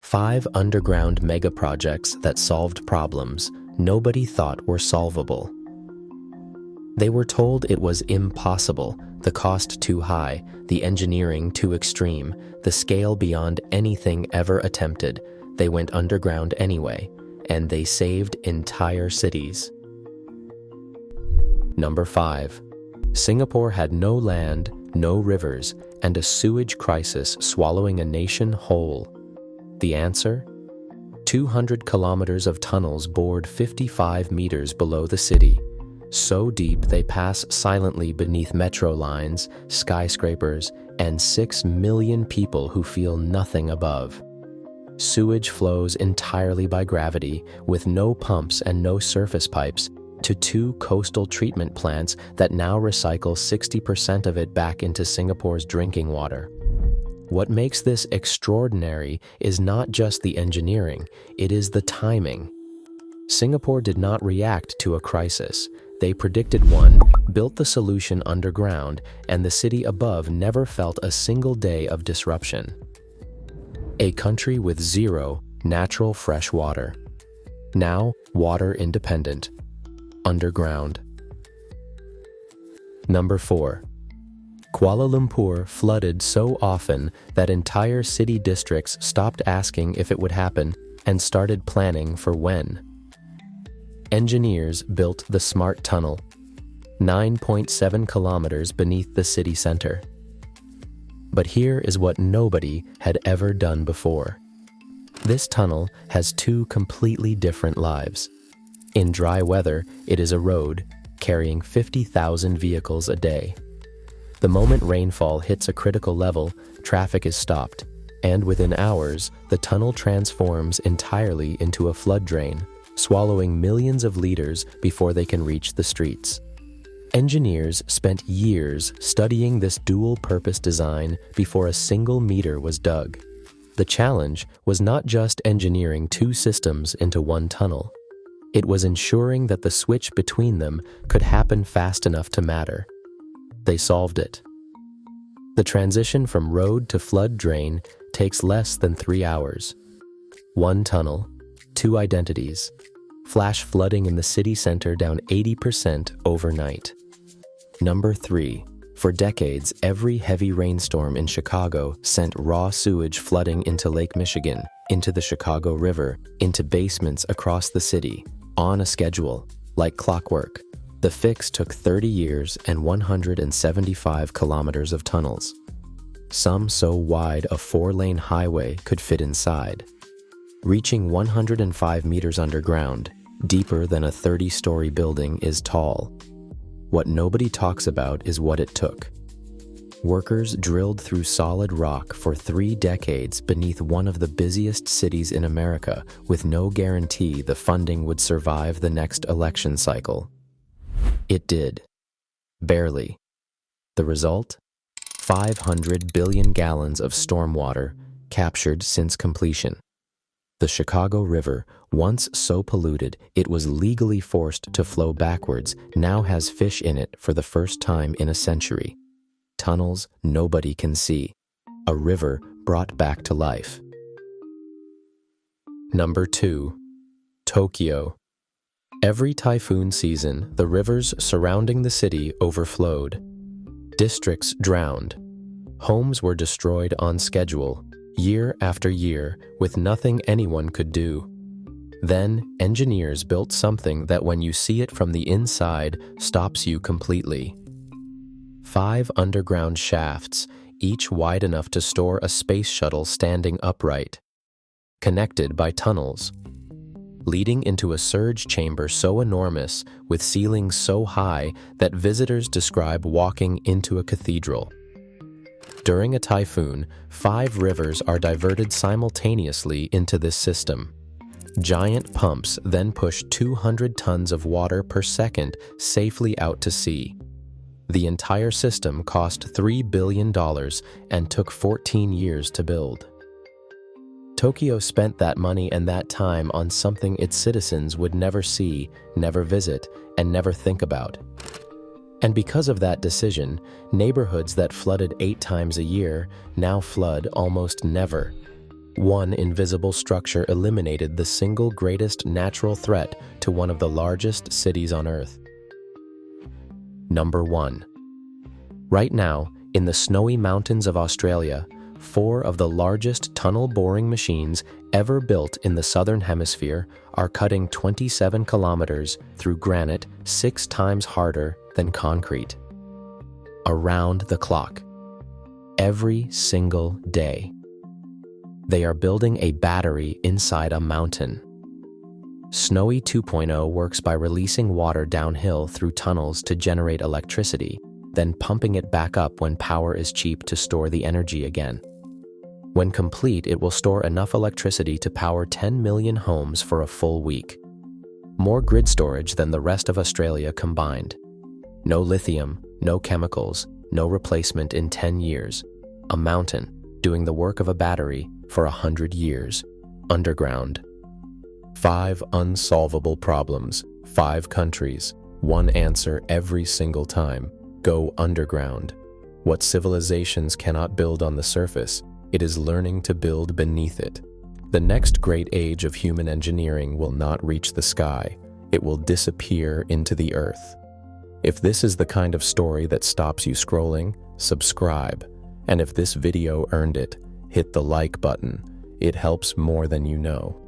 5 underground megaprojects that solved problems nobody thought were solvable. They were told it was impossible, the cost too high, the engineering too extreme, the scale beyond anything ever attempted. They went underground anyway, and they saved entire cities. Number 5. Singapore had no land, no rivers, and a sewage crisis swallowing a nation whole. The answer? 200 kilometers of tunnels bored 55 meters below the city. So deep they pass silently beneath metro lines, skyscrapers, and 6 million people who feel nothing above. Sewage flows entirely by gravity, with no pumps and no surface pipes, to 2 coastal treatment plants that now recycle 60% of it back into Singapore's drinking water. What makes this extraordinary is not just the engineering, it is the timing. Singapore did not react to a crisis. They predicted one, built the solution underground, and the city above never felt a single day of disruption. A country with 0 natural fresh water. Now water independent. Underground. Number 4. Kuala Lumpur flooded so often that entire city districts stopped asking if it would happen and started planning for when. Engineers built the Smart Tunnel, 9.7 kilometers beneath the city center. But here is what nobody had ever done before. This tunnel has 2 completely different lives. In dry weather, it is a road carrying 50,000 vehicles a day. The moment rainfall hits a critical level, traffic is stopped, and within hours, the tunnel transforms entirely into a flood drain, swallowing millions of liters before they can reach the streets. Engineers spent years studying this dual-purpose design before a single meter was dug. The challenge was not just engineering 2 systems into one tunnel. It was ensuring that the switch between them could happen fast enough to matter. They solved it. The transition from road to flood drain takes less than 3 hours. 1 tunnel, 2 identities. Flash flooding in the city center down 80% overnight. Number 3. For decades, every heavy rainstorm in Chicago sent raw sewage flooding into Lake Michigan, into the Chicago River, into basements across the city, on a schedule, like clockwork. The fix took 30 years and 175 kilometers of tunnels. Some so wide a 4-lane highway could fit inside. Reaching 105 meters underground, deeper than a 30-story building, is tall. What nobody talks about is what it took. Workers drilled through solid rock for 3 decades beneath one of the busiest cities in America, with no guarantee the funding would survive the next election cycle. It did. Barely. The result? 500 billion gallons of stormwater captured since completion. The Chicago River, once so polluted it was legally forced to flow backwards, now has fish in it for the first time in a century. Tunnels nobody can see. A river brought back to life. Number 2. Tokyo. Every typhoon season, the rivers surrounding the city overflowed. Districts drowned. Homes were destroyed on schedule, year after year, with nothing anyone could do. Then, engineers built something that when you see it from the inside, stops you completely. 5 underground shafts, each wide enough to store a space shuttle standing upright, connected by tunnels, leading into a surge chamber so enormous, with ceilings so high that visitors describe walking into a cathedral. During a typhoon, 5 rivers are diverted simultaneously into this system. Giant pumps then push 200 tons of water per second safely out to sea. The entire system cost $3 billion and took 14 years to build. Tokyo spent that money and that time on something its citizens would never see, never visit, and never think about. And because of that decision, neighborhoods that flooded 8 times a year now flood almost never. One invisible structure eliminated the single greatest natural threat to one of the largest cities on Earth. Number 1. Right now, in the snowy mountains of Australia, 4 of the largest tunnel boring machines ever built in the Southern Hemisphere are cutting 27 kilometers through granite 6 times harder than concrete. Around the clock. Every single day. They are building a battery inside a mountain. Snowy 2.0 works by releasing water downhill through tunnels to generate electricity, then pumping it back up when power is cheap to store the energy again. When complete, it will store enough electricity to power 10 million homes for a full week. More grid storage than the rest of Australia combined. No lithium, no chemicals, no replacement in 10 years. A mountain doing the work of a battery for 100 years. Underground. 5 unsolvable problems, 5 countries, 1 answer every single time. Go underground. What civilizations cannot build on the surface, it is learning to build beneath it. The next great age of human engineering will not reach the sky. It will disappear into the earth. If this is the kind of story that stops you scrolling, subscribe. And if this video earned it, hit the like button. It helps more than you know.